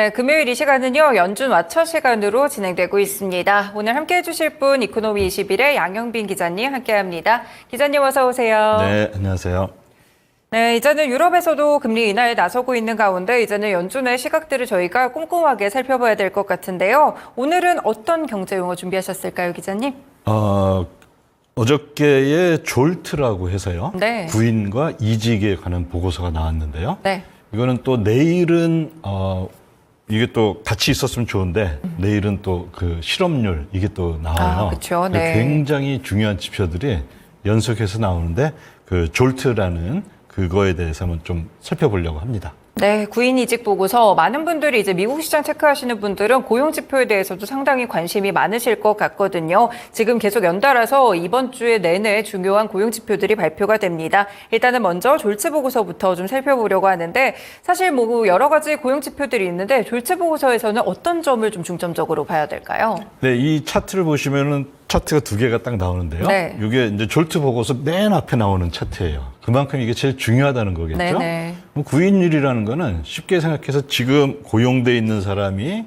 네, 금요일 이 시간은요, 연준 와처 시간으로 진행되고 있습니다. 오늘 함께 해주실 분 이코노미 21의 양영빈 기자님 함께합니다. 기자님 어서 오세요. 네, 안녕하세요. 네, 이제는 유럽에서도 금리 인하에 나서고 있는 가운데 이제는 연준의 시각들을 저희가 꼼꼼하게 살펴봐야 될 것 같은데요. 오늘은 어떤 경제 용어 준비하셨을까요, 기자님? 어저께에 졸트라고 해서요. 네. 구인과 이직에 관한 보고서가 나왔는데요. 네. 이거는 또 내일은 이게 또 같이 있었으면 좋은데 내일은 또 그 실업률 이게 또 나와요. 그렇죠. 네. 굉장히 중요한 지표들이 연속해서 나오는데 그 졸트라는 그거에 대해서 한번 좀 살펴보려고 합니다. 네, 구인 이직 보고서 많은 분들이 이제 미국 시장 체크하시는 분들은 고용 지표에 대해서도 상당히 관심이 많으실 것 같거든요. 지금 계속 연달아서 이번 주에 내내 중요한 고용 지표들이 발표가 됩니다. 일단은 먼저 졸트 보고서부터 좀 살펴보려고 하는데 사실 뭐 여러 가지 고용 지표들이 있는데 졸트 보고서에서는 어떤 점을 좀 중점적으로 봐야 될까요? 네, 이 차트를 보시면은 차트가 두 개가 딱 나오는데요. 네. 이게 이제 졸트 보고서 맨 앞에 나오는 차트예요. 그만큼 이게 제일 중요하다는 거겠죠. 네네. 뭐 구인율이라는 거는 쉽게 생각해서 지금 고용돼 있는 사람이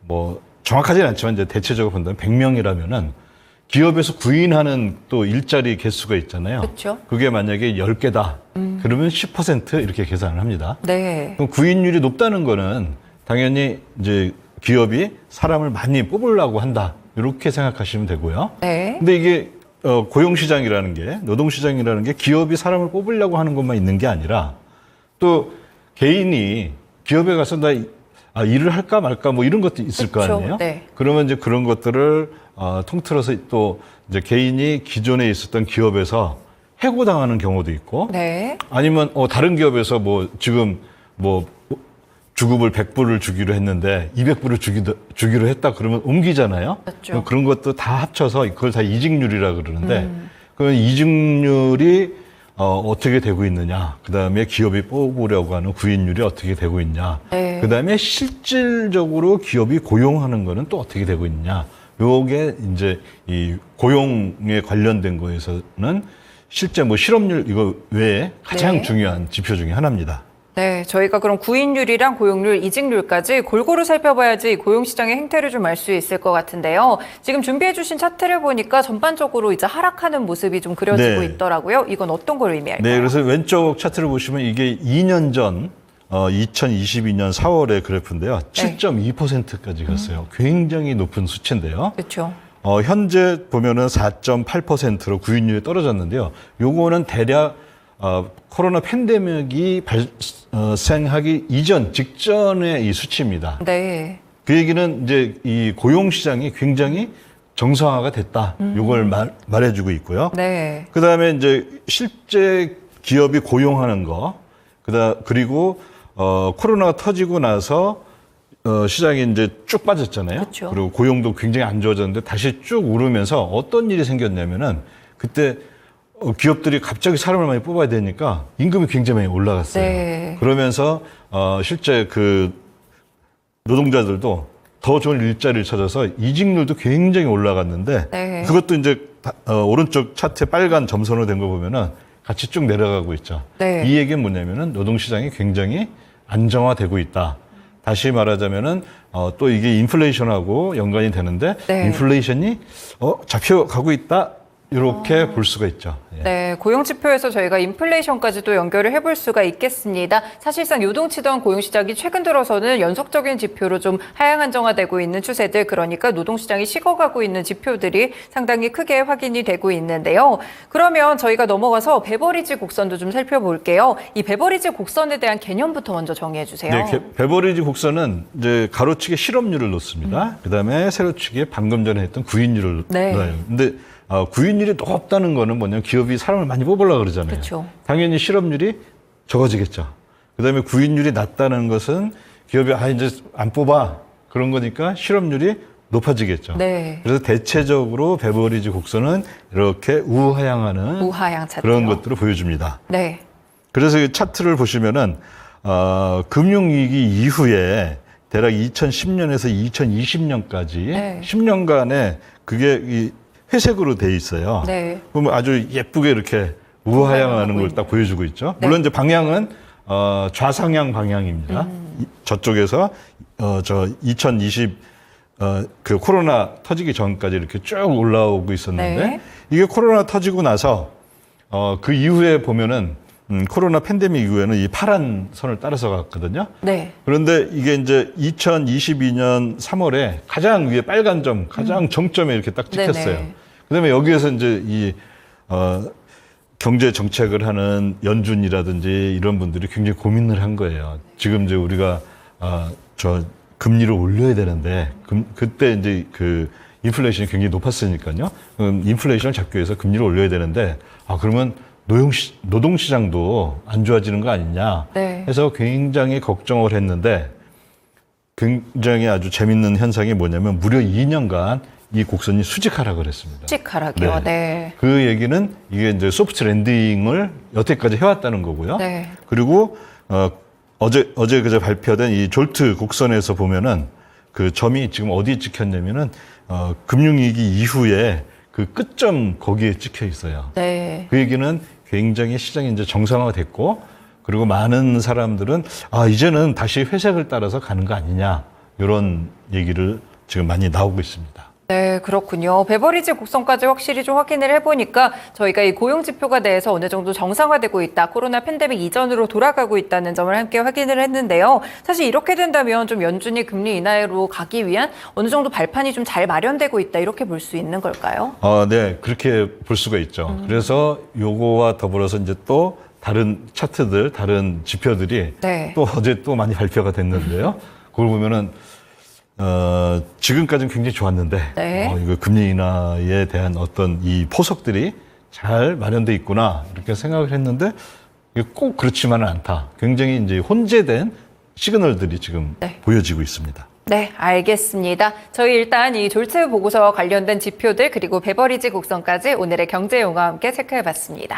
뭐 정확하지는 않지만 이제 대체적으로 본다면 100명이라면은 기업에서 구인하는 또 일자리 개수가 있잖아요. 그렇죠. 그게 만약에 10개다. 그러면 10% 이렇게 계산을 합니다. 네. 그럼 구인율이 높다는 거는 당연히 이제 기업이 사람을 많이 뽑으려고 한다. 이렇게 생각하시면 되고요. 네. 근데 이게 고용시장이라는 게, 노동시장이라는 게 기업이 사람을 뽑으려고 하는 것만 있는 게 아니라 또 개인이 기업에 가서 나 일을 할까 말까 뭐 이런 것도 있을 그렇죠. 거 아니에요? 네. 그러면 이제 그런 것들을 통틀어서 또 이제 개인이 기존에 있었던 기업에서 해고당하는 경우도 있고 네. 아니면 다른 기업에서 뭐 지금 뭐 주급을 100불을 주기로 했는데 200불을 주기로 했다 그러면 옮기잖아요. 맞죠. 그런 것도 다 합쳐서 그걸 다 이직률이라 그러는데 그 이직률이 어떻게 되고 있느냐. 그다음에 기업이 뽑으려고 하는 구인율이 어떻게 되고 있냐. 네. 그다음에 실질적으로 기업이 고용하는 거는 또 어떻게 되고 있냐. 요게 이제 이 고용에 관련된 거에서는 실제 뭐 실업률 이거 외에 가장 네. 중요한 지표 중에 하나입니다. 네, 저희가 그럼 구인율이랑 고용률, 이직률까지 골고루 살펴봐야지 고용시장의 행태를 좀 알 수 있을 것 같은데요. 지금 준비해주신 차트를 보니까 전반적으로 이제 하락하는 모습이 좀 그려지고 네. 있더라고요. 이건 어떤 걸 의미할까요? 네, 그래서 왼쪽 차트를 보시면 이게 2년 전 2022년 4월의 그래프인데요. 7.2%까지 갔어요. 굉장히 높은 수치인데요. 그렇죠. 현재 보면은 4.8%로 구인율이 떨어졌는데요. 요거는 대략 코로나 팬데믹이 발생하기 직전의 이 수치입니다. 네. 그 얘기는 이제 이 고용 시장이 굉장히 정상화가 됐다. 요걸 말해주고 있고요. 네. 그 다음에 이제 실제 기업이 고용하는 거, 그리고 코로나가 터지고 나서 시장이 이제 쭉 빠졌잖아요. 그쵸. 그리고 고용도 굉장히 안 좋아졌는데 다시 쭉 오르면서 어떤 일이 생겼냐면은 그때 기업들이 갑자기 사람을 많이 뽑아야 되니까 임금이 굉장히 많이 올라갔어요. 네. 그러면서 실제 그 노동자들도 더 좋은 일자리를 찾아서 이직률도 굉장히 올라갔는데 네. 그것도 이제 오른쪽 차트에 빨간 점선으로 된 거 보면은 같이 쭉 내려가고 있죠. 네. 이 얘기는 뭐냐면은 노동시장이 굉장히 안정화되고 있다. 다시 말하자면은 또 이게 인플레이션하고 연관이 되는데 네. 인플레이션이 잡혀가고 있다. 이렇게 볼 수가 있죠. 예. 네, 고용지표에서 저희가 인플레이션까지도 연결을 해볼 수가 있겠습니다. 사실상 요동치던 고용시장이 최근 들어서는 연속적인 지표로 좀 하향 안정화되고 있는 추세들, 그러니까 노동시장이 식어가고 있는 지표들이 상당히 크게 확인이 되고 있는데요. 그러면 저희가 넘어가서 베버리지 곡선도 좀 살펴볼게요. 이 베버리지 곡선에 대한 개념부터 먼저 정의해 주세요. 네, 베버리지 곡선은 이제 가로치기 실업률을 놓습니다. 그다음에 세로치기에 방금 전에 했던 구인율을 네. 넣어요. 근데 구인율이 높다는 거는 뭐냐면 기업이 사람을 많이 뽑으려고 그러잖아요. 그렇죠. 당연히 실업률이 적어지겠죠. 그다음에 구인율이 낮다는 것은 기업이 이제 안 뽑아 그런 거니까 실업률이 높아지겠죠. 네. 그래서 대체적으로 베버리지 곡선은 이렇게 우하향하는 우하향 차트요. 그런 것들을 보여줍니다. 네. 그래서 이 차트를 보시면은 금융위기 이후에 대략 2010년에서 2020년까지 네. 10년간에 그게 이 회색으로 돼 있어요. 네. 그러면 아주 예쁘게 이렇게 우하향하는 걸 딱 보여주고 있죠. 물론 이제 방향은 좌상향 방향입니다. 저쪽에서 저 2020 그 코로나 터지기 전까지 이렇게 쭉 올라오고 있었는데 네. 이게 코로나 터지고 나서 그 이후에 보면은 코로나 팬데믹 이후에는 이 파란 선을 따라서 갔거든요. 네. 그런데 이게 이제 2022년 3월에 가장 위에 빨간 점, 가장 정점에 이렇게 딱 찍혔어요. 네네. 그다음에 여기에서 이제 이 경제 정책을 하는 연준이라든지 이런 분들이 굉장히 고민을 한 거예요. 지금 이제 우리가 저 금리를 올려야 되는데 그때 이제 그 인플레이션이 굉장히 높았으니까요. 인플레이션을 잡기 위해서 금리를 올려야 되는데 그러면 노동시장도 안 좋아지는 거 아니냐 네. 해서 굉장히 걱정을 했는데 굉장히 아주 재밌는 현상이 뭐냐면 무려 2년간 이 곡선이 수직하락을 했습니다. 수직하락이요. 네. 그 얘기는 이게 이제 소프트 랜딩을 여태까지 해왔다는 거고요. 네. 그리고 어제 그제 발표된 이 졸트 곡선에서 보면은 그 점이 지금 어디에 찍혔냐면은 금융위기 이후에 그 끝점 거기에 찍혀 있어요. 네. 그 얘기는 굉장히 시장이 이제 정상화가 됐고 그리고 많은 사람들은 이제는 다시 회색을 따라서 가는 거 아니냐 이런 얘기를 지금 많이 나오고 있습니다. 네, 그렇군요. 베버리지 곡선까지 확실히 좀 확인을 해보니까 저희가 이 고용 지표가 대해서 어느 정도 정상화되고 있다. 코로나 팬데믹 이전으로 돌아가고 있다는 점을 함께 확인을 했는데요. 사실 이렇게 된다면 좀 연준이 금리 인하로 가기 위한 어느 정도 발판이 좀 잘 마련되고 있다. 이렇게 볼 수 있는 걸까요? 네, 그렇게 볼 수가 있죠. 그래서 요거와 더불어서 이제 또 다른 차트들, 다른 지표들이 네. 또 어제 또 많이 발표가 됐는데요. 그걸 보면은 지금까지는 굉장히 좋았는데, 네. 이거 금리 인하에 대한 어떤 이 포석들이 잘 마련돼 있구나, 이렇게 생각을 했는데, 이게 꼭 그렇지만은 않다. 굉장히 이제 혼재된 시그널들이 지금 네. 보여지고 있습니다. 네, 알겠습니다. 저희 일단 이 졸트 보고서와 관련된 지표들 그리고 베버리지 곡선까지 오늘의 경제 용어와 함께 체크해봤습니다.